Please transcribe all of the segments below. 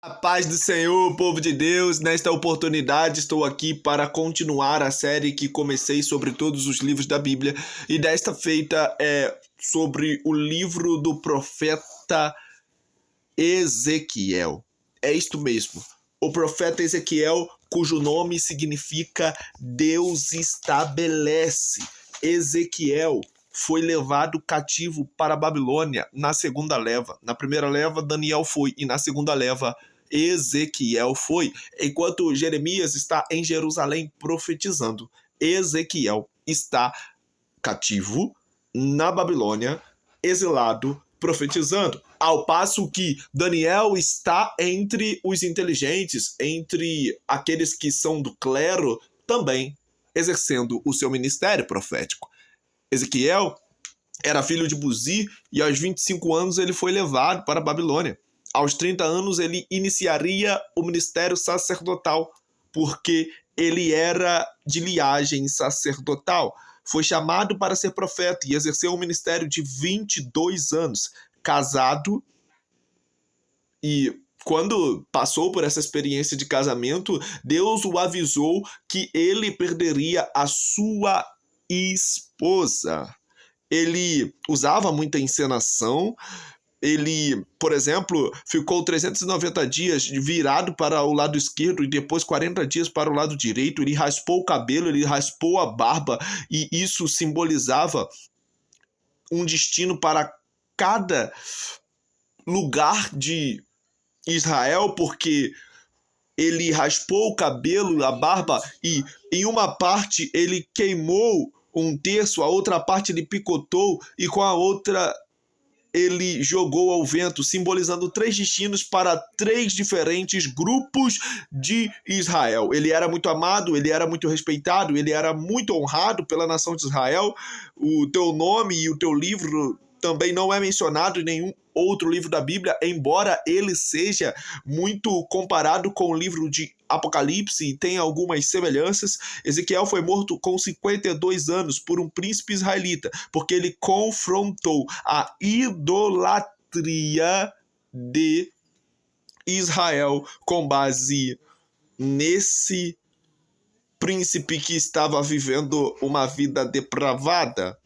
A paz do Senhor, povo de Deus, nesta oportunidade estou aqui para continuar a série que comecei sobre todos os livros da Bíblia, e desta feita é sobre o livro do profeta Ezequiel. É isto mesmo, o profeta Ezequiel, cujo nome significa Deus estabelece. Ezequiel foi levado cativo para a Babilônia na segunda leva. Na primeira leva, Daniel foi, e na segunda leva, Ezequiel foi. Enquanto Jeremias está em Jerusalém profetizando, Ezequiel está cativo na Babilônia, exilado, profetizando. Ao passo que Daniel está entre os inteligentes, entre aqueles que são do clero, também exercendo o seu ministério profético. Ezequiel era filho de Buzi e aos 25 anos ele foi levado para a Babilônia. Aos 30 anos ele iniciaria o ministério sacerdotal, porque ele era de linhagem sacerdotal. Foi chamado para ser profeta e exerceu um ministério de 22 anos, casado, e quando passou por essa experiência de casamento, Deus o avisou que ele perderia a sua esposa. Ele usava muita encenação. Ele, por exemplo, ficou 390 dias virado para o lado esquerdo e depois 40 dias para o lado direito. Ele raspou o cabelo, ele raspou a barba, e isso simbolizava um destino para cada lugar de Israel, porque ele raspou o cabelo, a barba, e em uma parte ele queimou um terço, a outra parte ele picotou, e com a outra ele jogou ao vento, simbolizando 3 destinos para 3 diferentes grupos de Israel. Ele era muito amado, ele era muito respeitado, ele era muito honrado pela nação de Israel. O teu nome e o teu livro também não é mencionado em nenhum outro livro da Bíblia, embora ele seja muito comparado com o livro de Apocalipse e tem algumas semelhanças. Ezequiel foi morto com 52 anos por um príncipe israelita, porque ele confrontou a idolatria de Israel com base nesse príncipe que estava vivendo uma vida depravada.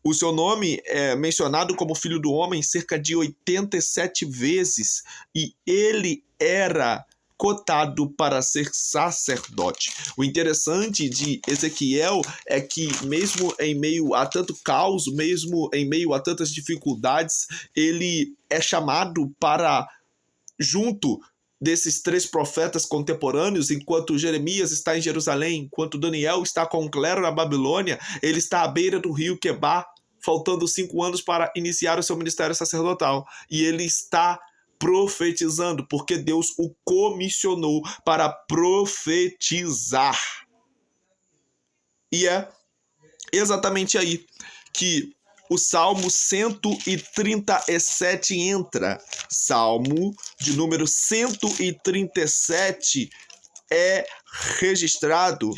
O seu nome é mencionado como filho do homem cerca de 87 vezes, e ele era cotado para ser sacerdote. O interessante de Ezequiel é que, mesmo em meio a tanto caos, mesmo em meio a tantas dificuldades, ele é chamado para, junto desses 3 profetas contemporâneos, enquanto Jeremias está em Jerusalém, enquanto Daniel está com o clero na Babilônia, ele está à beira do rio Quebar, faltando 5 anos para iniciar o seu ministério sacerdotal. E ele está profetizando, porque Deus o comissionou para profetizar. E é exatamente aí que o Salmo 137 entra. Salmo de número 137 é registrado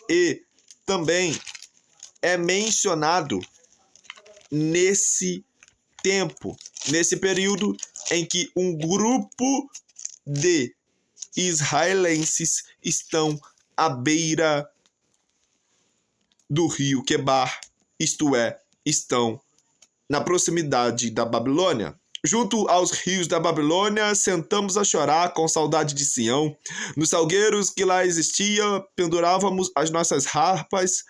e também é mencionado nesse tempo, nesse período em que um grupo de israelenses estão à beira do rio Quebar, isto é, estão na proximidade da Babilônia. Junto aos rios da Babilônia, sentamos a chorar com saudade de Sião. Nos salgueiros que lá existia, pendurávamos as nossas harpas,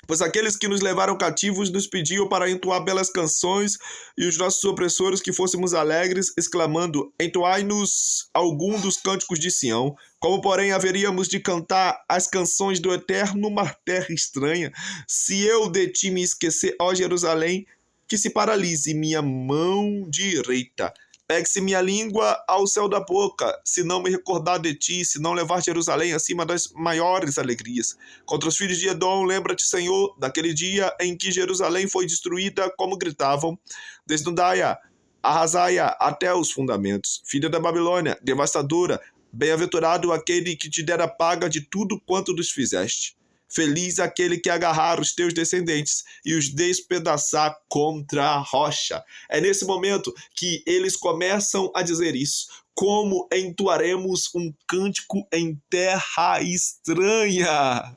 pois aqueles que nos levaram cativos nos pediam para entoar belas canções, e os nossos opressores que fôssemos alegres, exclamando: entoai-nos algum dos cânticos de Sião. Como, porém, haveríamos de cantar as canções do Eterno numa terra estranha? Se eu de ti me esquecer, ó Jerusalém, que se paralise minha mão direita. Pegue-se minha língua ao céu da boca, se não me recordar de ti, se não levar Jerusalém acima das maiores alegrias. Contra os filhos de Edom, lembra-te, Senhor, daquele dia em que Jerusalém foi destruída, como gritavam: desnudai-a, arrasai-a até os fundamentos. Filha da Babilônia, devastadora, bem-aventurado aquele que te dera paga de tudo quanto nos fizeste. Feliz aquele que agarrar os teus descendentes e os despedaçar contra a rocha. É nesse momento que eles começam a dizer isso. como entoaremos um cântico em terra estranha?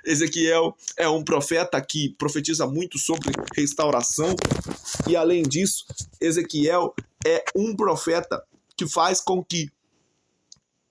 Ezequiel é um profeta que profetiza muito sobre restauração, e além disso, Ezequiel é um profeta que faz com que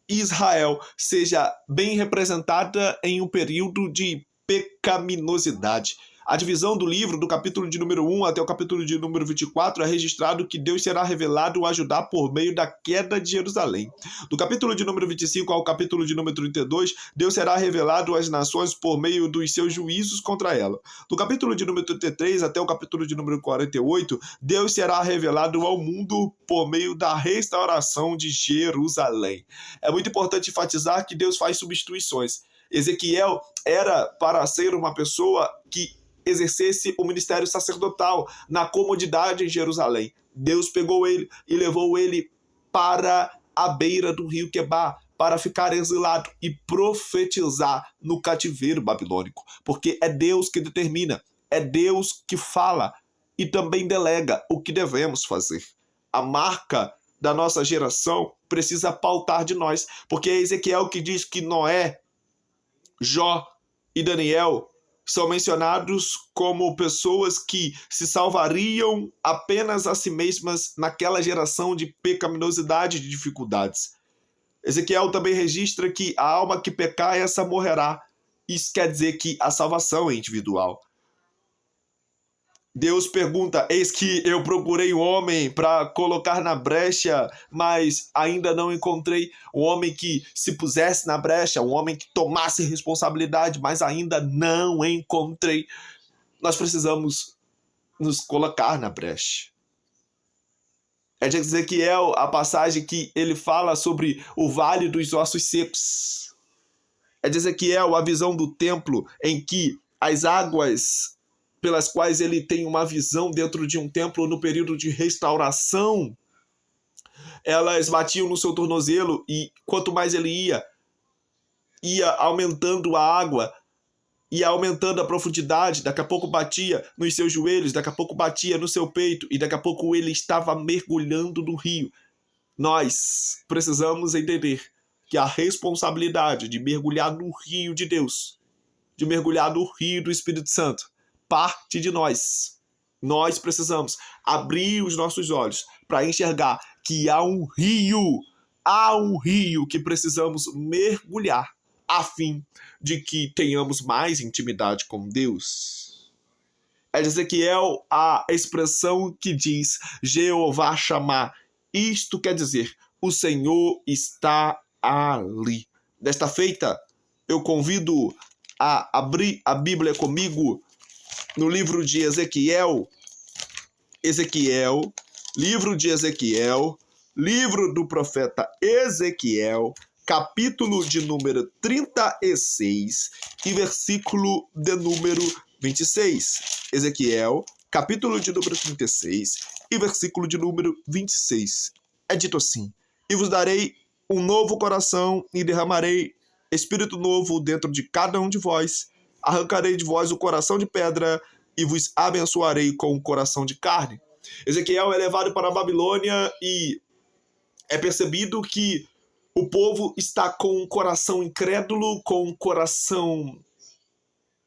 Israel seja bem representada em um período de pecaminosidade. A divisão do livro, do capítulo de número 1 até o capítulo de número 24, é registrado que Deus será revelado a Judá por meio da queda de Jerusalém. Do capítulo de número 25 ao capítulo de número 32, Deus será revelado às nações por meio dos seus juízos contra ela. Do capítulo de número 33 até o capítulo de número 48, Deus será revelado ao mundo por meio da restauração de Jerusalém. É muito importante enfatizar que Deus faz substituições. Ezequiel era para ser uma pessoa que exercesse o ministério sacerdotal na comodidade em Jerusalém. Deus pegou ele e levou ele para a beira do rio Quebar, para ficar exilado e profetizar no cativeiro babilônico, porque é Deus que determina, é Deus que fala e também delega o que devemos fazer. A marca da nossa geração precisa pautar de nós, porque é Ezequiel que diz que Noé, Jó e Daniel são mencionados como pessoas que se salvariam apenas a si mesmas naquela geração de pecaminosidade e de dificuldades. Ezequiel também registra que a alma que pecar, essa morrerá. Isso quer dizer que a salvação é individual. Deus pergunta: eis que eu procurei um homem para colocar na brecha, mas ainda não encontrei um homem que se pusesse na brecha, um homem que tomasse responsabilidade, mas ainda não encontrei. Nós precisamos nos colocar na brecha. É de Ezequiel a passagem que ele fala sobre o vale dos ossos secos. É de Ezequiel a visão do templo em que as águas pelas quais ele tem uma visão dentro de um templo no período de restauração, elas batiam no seu tornozelo e quanto mais ele ia aumentando a água, ia aumentando a profundidade, daqui a pouco batia nos seus joelhos, daqui a pouco batia no seu peito e daqui a pouco ele estava mergulhando no rio. Nós precisamos entender que a responsabilidade de mergulhar no rio de Deus, de mergulhar no rio do Espírito Santo, parte de nós. Nós precisamos abrir os nossos olhos para enxergar que há um rio que precisamos mergulhar a fim de que tenhamos mais intimidade com Deus. É de Ezequiel a expressão que diz Jeová chamar. Isto quer dizer, o Senhor está ali. Desta feita, eu convido a abrir a Bíblia comigo no livro de Ezequiel, livro de Ezequiel, livro do profeta Ezequiel, capítulo de número 36 e versículo de número 26. Ezequiel, capítulo de número 36 e versículo de número 26. É dito assim: e vos darei um novo coração e derramarei espírito novo dentro de cada um de vós. Arrancarei de vós o coração de pedra e vos abençoarei com o coração de carne. Ezequiel é levado para a Babilônia e é percebido que o povo está com um coração incrédulo, com um coração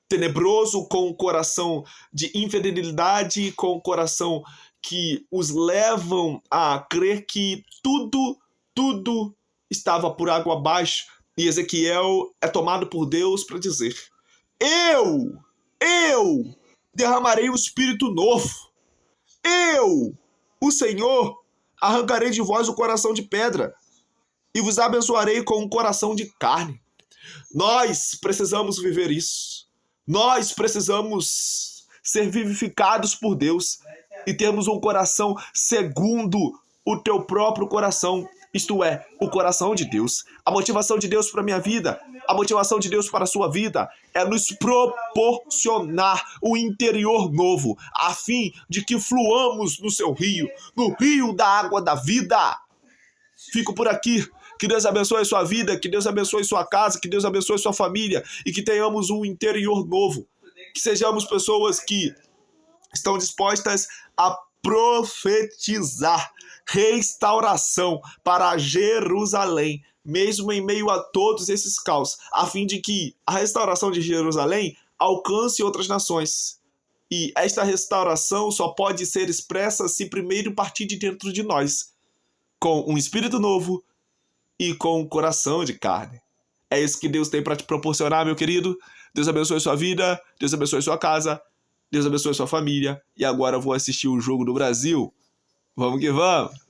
tenebroso, com um coração de infidelidade, com um coração que os levam a crer que tudo estava por água abaixo. E Ezequiel é tomado por Deus para dizer: Eu derramarei um espírito novo. Eu, o Senhor, arrancarei de vós o coração de pedra e vos abençoarei com um coração de carne. Nós precisamos viver isso. Nós precisamos ser vivificados por Deus e termos um coração segundo o teu próprio coração. Isto é, o coração de Deus. A motivação de Deus para a minha vida, a motivação de Deus para a sua vida é nos proporcionar um interior novo, a fim de que fluamos no seu rio, no rio da água da vida. Fico por aqui. Que Deus abençoe a sua vida, que Deus abençoe sua casa, que Deus abençoe sua família e que tenhamos um interior novo. Que sejamos pessoas que estão dispostas a profetizar restauração para Jerusalém, mesmo em meio a todos esses caos, a fim de que a restauração de Jerusalém alcance outras nações. E esta restauração só pode ser expressa se primeiro partir de dentro de nós, com um espírito novo e com um coração de carne. É isso que Deus tem para te proporcionar, meu querido. Deus abençoe sua vida, Deus abençoe sua casa, Deus abençoe sua família. E agora eu vou assistir o jogo do Brasil. Vamos que vamos!